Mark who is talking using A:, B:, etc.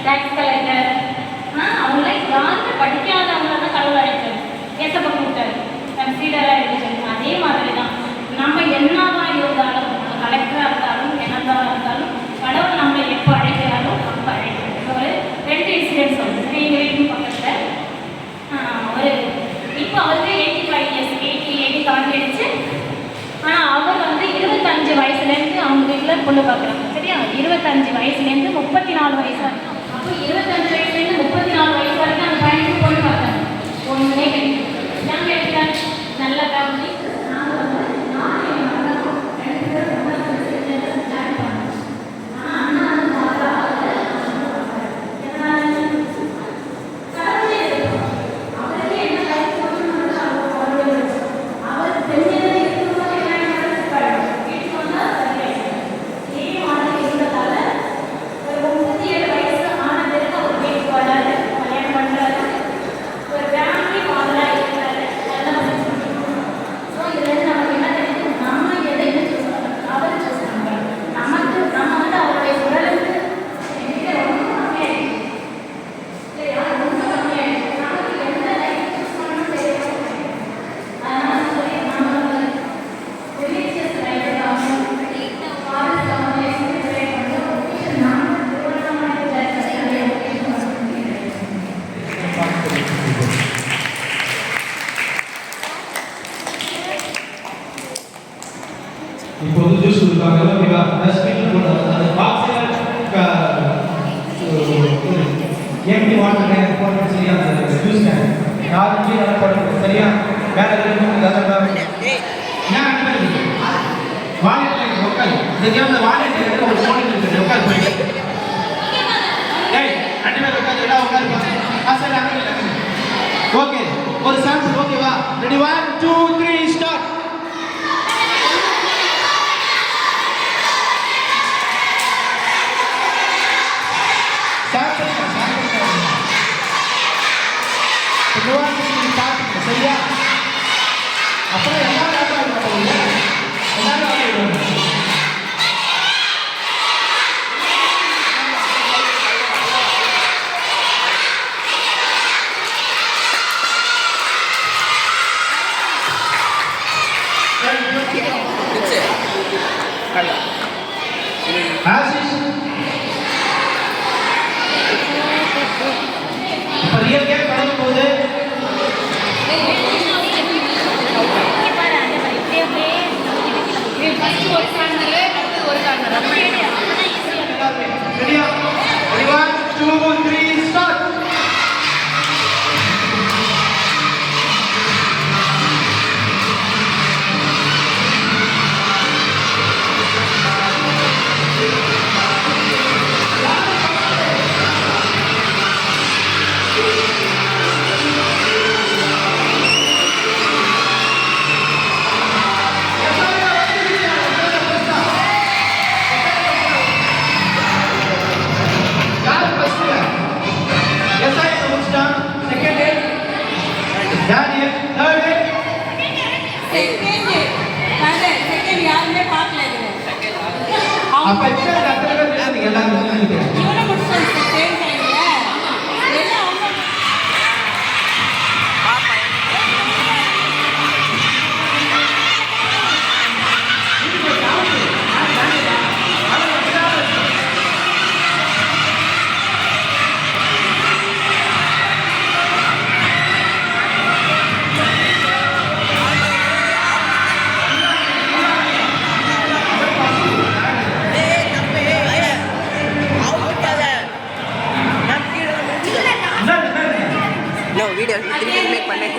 A: Tax collector, அவங்களாம் யாருமே படிக்காதவங்கள தான் கடவுள் அழைச்சாரு. ஏசப்பா கூப்பிட்டாரு கன்சிடராக இருந்துச்சு. அதே மாதிரி தான் நம்ம என்னதான் இருந்தாலும், கலெக்டராக இருந்தாலும் என்னதான் இருந்தாலும் கடவுள் நம்மளை எப்போ அழைக்கிறாலும் அப்போ அழைக்கிறாரு. ஒரு 2 இன்சிடென்ட் சொல்லுங்கள். எங்கள் வீட்டுக்கு பக்கத்தில் ஒரு இப்போ அவருக்கு 85 இயர்ஸ் 80 தாண்டிடுச்சு. ஆனால் அவர் வந்து 25 வயசுலேருந்து அவங்க வீட்டில் பொண்ணு பார்க்குறாங்க. சரியா, 25 வயசுலேருந்து 34 வயசு வரைக்கும். அப்போ 25 வயசுலேருந்து 34 வயசு வரைக்கும் அந்த பையனுக்கு பொண்ணு பார்க்குறாங்க. ஒன்றுமே கிடைக்கும். நான் கேட்குறேன், நல்ல ஃபேமிலி. நாங்கள் வந்து
B: இப்போது ஜூஸ் கொடுப்பாங்க. ஓகேவா? டஸ்ட்பின்ல போடுறாங்க. அந்த பாக்ஸ்ல எம்டி வாட்டர் போட்டு சரியா ஜூஸ் கேன் யாரும் கீழே போடுறது சரியா? வேற எதுவும் அதெல்லாம் நான் அனுப்பிடுங்க. வாலெட் லோக்கல் இந்த வாலெட் எடுத்து ஒரு போன் இருக்கு லோக்கல் போய் டேய் அன்னிமே லோக்கல் எடா உட்காரு அசல அங்க ஓகே ஒரு சாம்பிள் ஓகேவா? Ready 1 2 3 start. சரியா? அப்புறம் எல்லாரும் இப்ப ரியல் கேம் தொடங்க போகுது.
A: ஒரு கார்னர் ஒரு கார்னர்
B: ரெடியா? 1 2 3 ஸ்டார்ட். அப்ப எத்தனை பேர் எல்லாரும்
C: வீடியோ மேக் பண்ணேன்.